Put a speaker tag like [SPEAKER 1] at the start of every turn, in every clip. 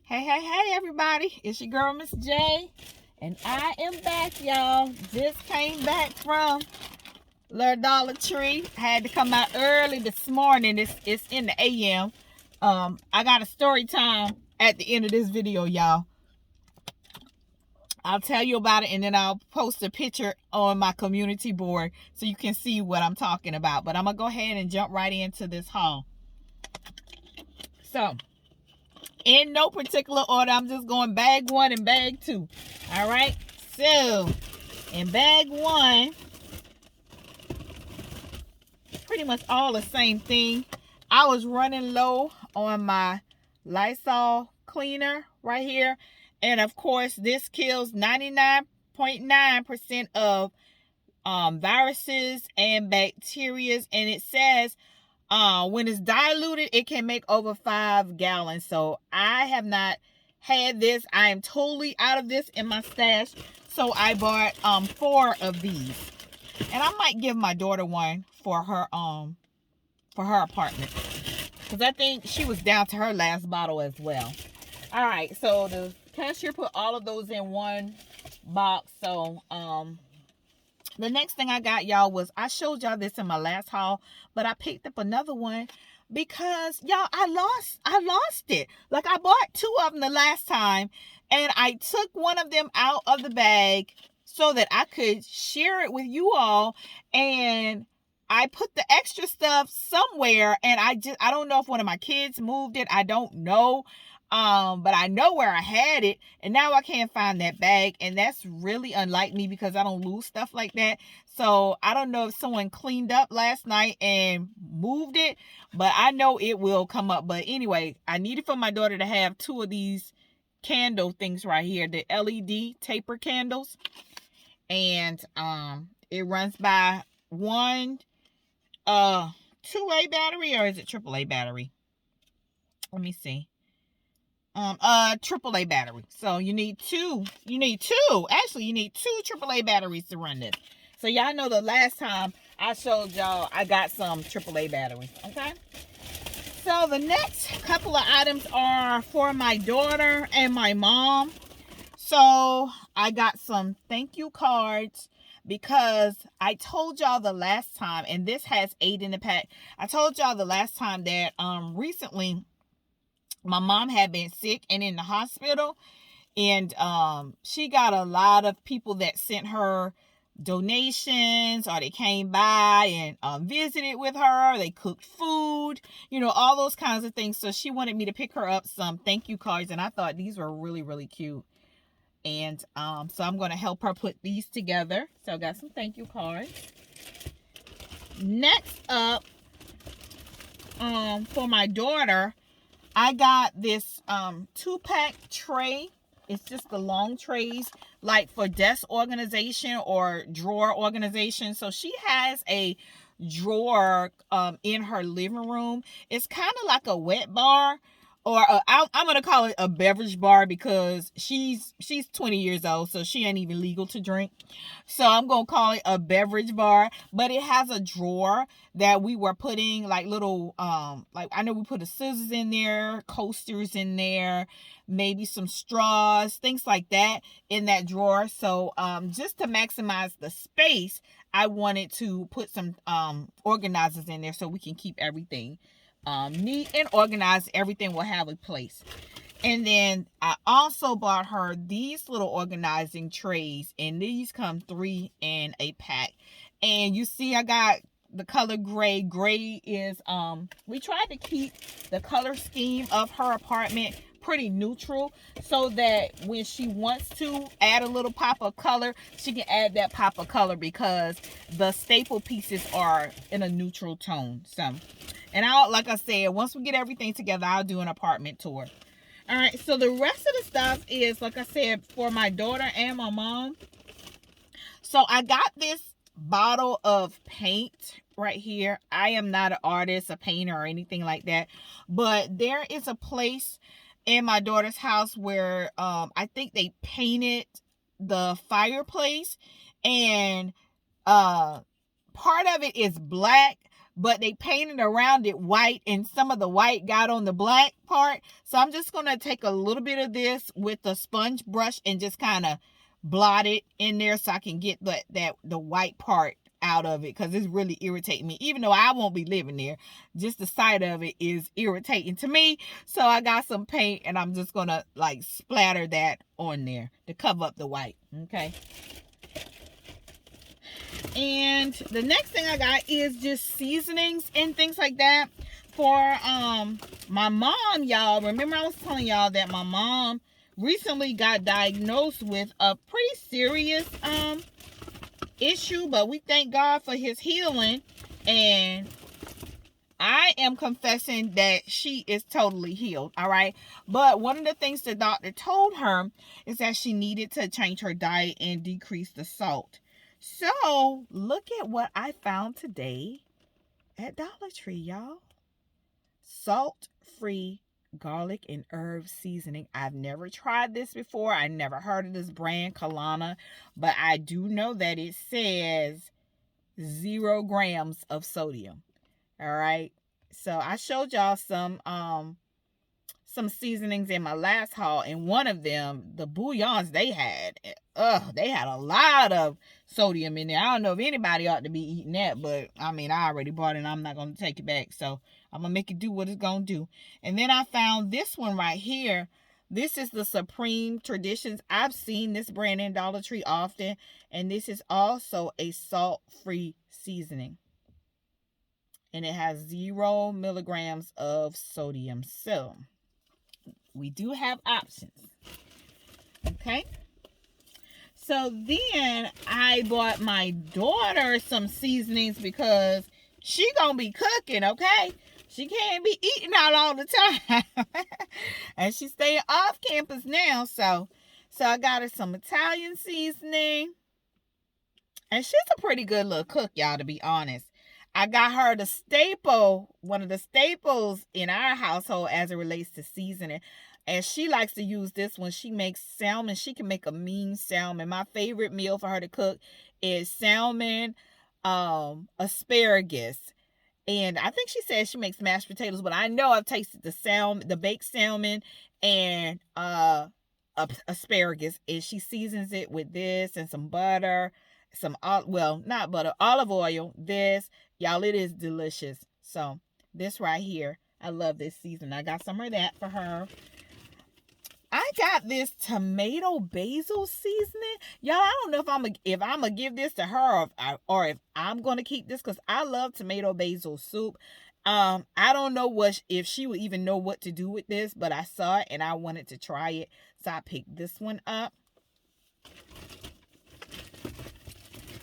[SPEAKER 1] Hey, everybody. It's your girl, Miss J. And I am back, y'all. Just came back from Little Dollar Tree. Had to come out early this morning. It's in the AM. I got a story time at the end of this video, y'all. I'll tell you about it, and then I'll post a picture on my community board so you can see what I'm talking about. But I'm going to go ahead and jump right into this haul. So, in no particular order, I'm just going bag one and bag two. All right. So, in bag one, pretty much all the same thing. I was running low on my Lysol cleaner right here. And of course, this kills 99.9% of viruses and bacteria. And it says when it's diluted, it can make over 5 gallons. So I have not had this. I am totally out of this in my stash. So I bought 4 of these. And I might give my daughter one for her apartment. Because I think she was down to her last bottle as well. Alright, so the cashier put all of those in one box. So the next thing I got, y'all, was I showed y'all this in my last haul, but I picked up another one because y'all, I lost it. Like, I bought 2 of them the last time, and I took one of them out of the bag so that I could share it with you all, and I put the extra stuff somewhere, and I don't know if one of my kids moved it. I don't know. But I know where I had it, and now I can't find that bag, and that's really unlike me because I don't lose stuff like that. So I don't know if someone cleaned up last night and moved it, but I know it will come up. But anyway, I needed for my daughter to have 2 of these candle things right here, the LED taper candles, and it runs by one 2A battery, or is it AAA battery? Let me see. AAA battery. So you need two. Actually, you need 2 AAA batteries to run this. So y'all know the last time I showed y'all I got some AAA batteries. Okay. So the next couple of items are for my daughter and my mom. So I got some thank you cards because I told y'all the last time, and this has 8 in the pack. I told y'all the last time that recently my mom had been sick and in the hospital, and she got a lot of people that sent her donations, or they came by and visited with her. They cooked food, all those kinds of things. So she wanted me to pick her up some thank you cards, and I thought these were really, really cute. And so I'm going to help her put these together. So I got some thank you cards. Next up, for my daughter, I got this 2-pack tray. It's just the long trays, like for desk organization or drawer organization. So she has a drawer in her living room. It's kind of like a wet bar, or I'm going to call it a beverage bar, because she's 20 years old, so she ain't even legal to drink. So I'm going to call it a beverage bar, but it has a drawer that we were putting like little, like I know we put the scissors in there, coasters in there, maybe some straws, things like that in that drawer. So just to maximize the space, I wanted to put some organizers in there so we can keep everything neat and organized. Everything will have a place. And then I also bought her these little organizing trays, and these come 3 in a pack. And you see I got the color gray. Gray is we tried to keep the color scheme of her apartment pretty neutral, so that when she wants to add a little pop of color, she can add that pop of color, because the staple pieces are in a neutral tone. So, and like I said, once we get everything together, I'll do an apartment tour. All right, so the rest of the stuff is, like I said, for my daughter and my mom. So I got this bottle of paint right here. I am not an artist, a painter, or anything like that, but there is a place in my daughter's house where I think they painted the fireplace, and part of it is black, but they painted around it white, and some of the white got on the black part. So I'm just going to take a little bit of this with a sponge brush and just kind of blot it in there so I can get the white part out of it, because it's really irritating me. Even though I won't be living there, just the sight of it is irritating to me. So I got some paint and I'm just gonna like splatter that on there to cover up the white. Okay. And the next thing I got is just seasonings and things like that for my mom. Y'all remember I was telling y'all that my mom recently got diagnosed with a pretty serious issue, but we thank God for his healing, and I am confessing that she is totally healed. All right, but one of the things the doctor told her is that she needed to change her diet and decrease the salt. So look at what I found today at Dollar Tree, y'all. Salt-free garlic and herb seasoning. I've never tried this before. I never heard of this brand, Kalana, but I do know that it says 0 grams of sodium. All right, so I showed y'all some seasonings in my last haul, and one of them, the bouillons they had a lot of sodium in there. I don't know if anybody ought to be eating that, but I mean, I already bought it and I'm not going to take it back, so I'm going to make it do what it's going to do. And then I found this one right here. This is the Supreme Traditions. I've seen this brand in Dollar Tree often, and this is also a salt-free seasoning, and it has 0 milligrams of sodium. So we do have options. Okay. So then I bought my daughter some seasonings because she gonna be cooking, okay? She can't be eating out all the time. And she's staying off campus now. So I got her some Italian seasoning. And she's a pretty good little cook, y'all, to be honest. I got her the staple, one of the staples in our household as it relates to seasoning. And she likes to use this when she makes salmon. She can make a mean salmon. My favorite meal for her to cook is salmon, asparagus. And I think she says she makes mashed potatoes, but I know I've tasted the baked salmon and asparagus. And she seasons it with this and some butter, not butter, olive oil. This, y'all, it is delicious. So this right here, I love this season. I got some of that for her. I got this tomato basil seasoning. Y'all, I don't know if I'm gonna give this to her or if I'm gonna keep this, because I love tomato basil soup. I don't know if she would even know what to do with this, but I saw it and I wanted to try it, so I picked this one up.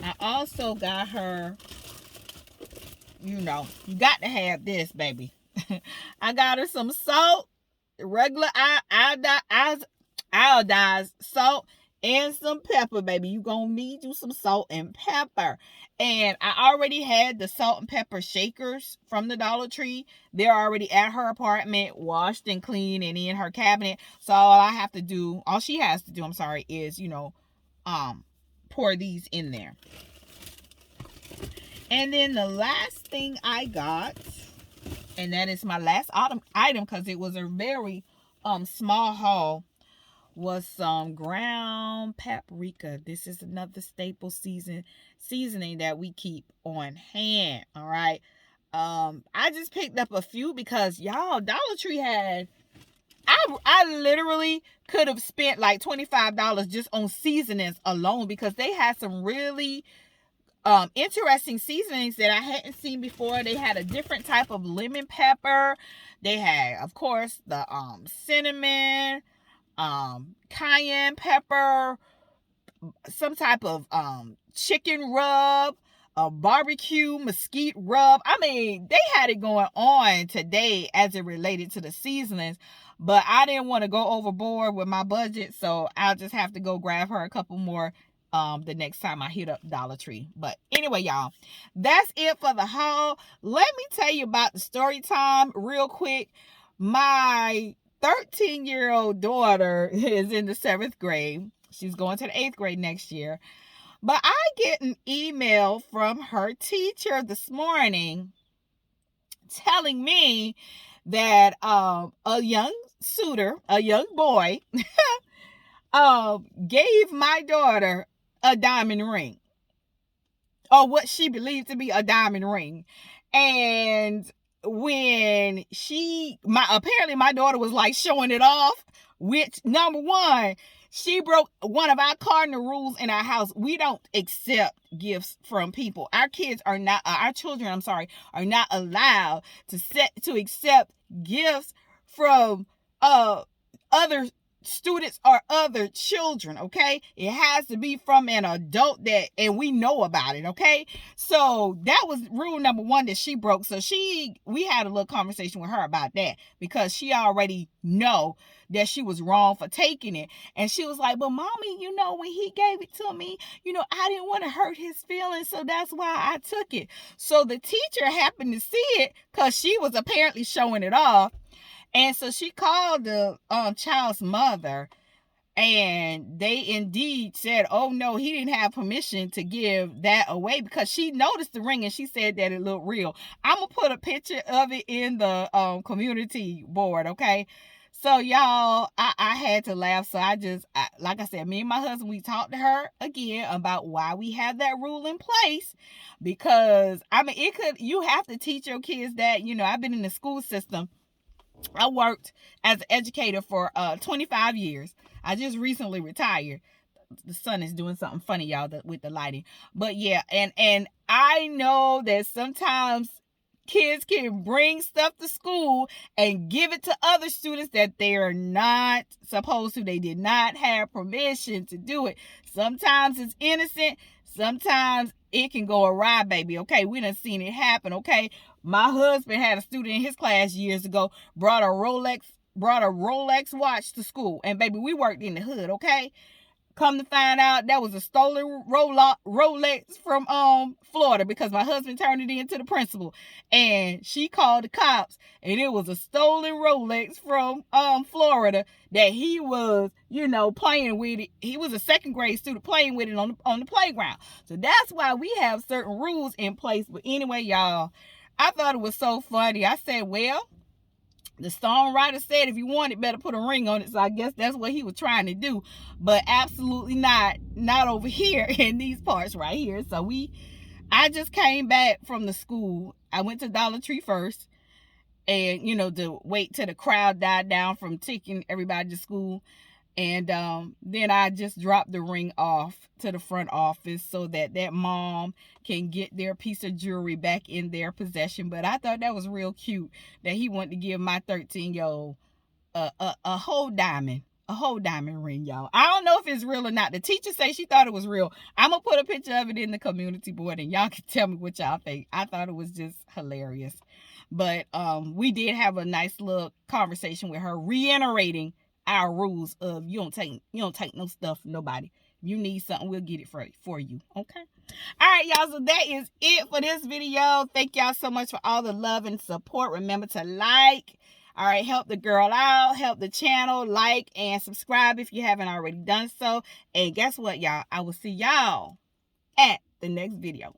[SPEAKER 1] I also got her, you got to have this, baby. I got her some salt, regular iodized salt, and some pepper, baby. You gonna need you some salt and pepper. And I already had the salt and pepper shakers from the Dollar Tree. They're already at her apartment, washed and clean and in her cabinet. So all she has to do, is pour these in there. And then the last thing I got, and that is my last item because it was a very small haul, was some ground paprika. This is another staple seasoning that we keep on hand. All right. I just picked up a few because, y'all, Dollar Tree had, I literally could have spent like $25 just on seasonings alone, because they had some really interesting seasonings that I hadn't seen before. They had a different type of lemon pepper. They had, of course, the cinnamon, cayenne pepper, some type of chicken rub, a barbecue mesquite rub. I mean, they had it going on today as it related to the seasonings, but I didn't want to go overboard with my budget, so I'll just have to go grab her a couple more the next time I hit up Dollar Tree. But anyway, y'all, that's it for the haul. Let me tell you about the story time real quick. My 13-year-old daughter is in the 7th grade. She's going to the 8th grade next year. But I get an email from her teacher this morning, telling me that a young suitor, a young boy, gave my daughter a diamond ring, or what she believed to be a diamond ring. And when apparently my daughter was like showing it off, which, number one, she broke one of our cardinal rules in our house. We don't accept gifts from people. Our children, are not allowed to accept gifts from other students or other children. Okay, it has to be from an adult and we know about it. Okay, so that was rule number one that she broke. So we had a little conversation with her about that, because she already know that she was wrong for taking it. And she was like, but mommy, when he gave it to me, I didn't want to hurt his feelings, so that's why I took it. So the teacher happened to see it, because she was apparently showing it off. And so she called the child's mother, and they indeed said, oh no, he didn't have permission to give that away, because she noticed the ring and she said that it looked real. I'm gonna put a picture of it in the community board. Okay, so y'all, I had to laugh. So like I said, me and my husband, we talked to her again about why we have that rule in place, because you have to teach your kids that. I've been in the school system. I worked as an educator for 25 years. I just recently retired. The sun is doing something funny, y'all, with the lighting. But yeah, and I know that sometimes kids can bring stuff to school and give it to other students that they are not supposed to. They did not have permission to do it. Sometimes it's innocent. Sometimes it can go awry, baby. Okay, we done seen it happen. Okay, my husband had a student in his class years ago, brought a Rolex watch to school, and baby, we worked in the hood. Okay, come to find out, that was a stolen Rolex from Florida, because my husband turned it in to the principal, and she called the cops, and it was a stolen Rolex from Florida that he was playing with it. He was a second grade student playing with it on the playground. So that's why we have certain rules in place. But anyway, y'all, I thought it was so funny. I said, well, the songwriter said if you want it, better put a ring on it. So I guess that's what he was trying to do. But absolutely not over here in these parts right here. So I just came back from the school. I went to Dollar Tree first, and to wait till the crowd died down from taking everybody to school. And then I just dropped the ring off to the front office so that mom can get their piece of jewelry back in their possession. But I thought that was real cute that he wanted to give my 13-year-old a whole diamond ring, y'all. I don't know if it's real or not. The teacher say she thought it was real. I'm gonna put a picture of it in the community board, and y'all can tell me what y'all think. I thought it was just hilarious. But we did have a nice little conversation with her, reiterating our rules of you don't take no stuff from nobody. If you need something, we'll get it for you. Okay. All right, y'all. So that is it for this video. Thank y'all so much for all the love and support. Remember to like. All right, help the girl out, help the channel, like and subscribe if you haven't already done so. And guess what, y'all? I will see y'all at the next video.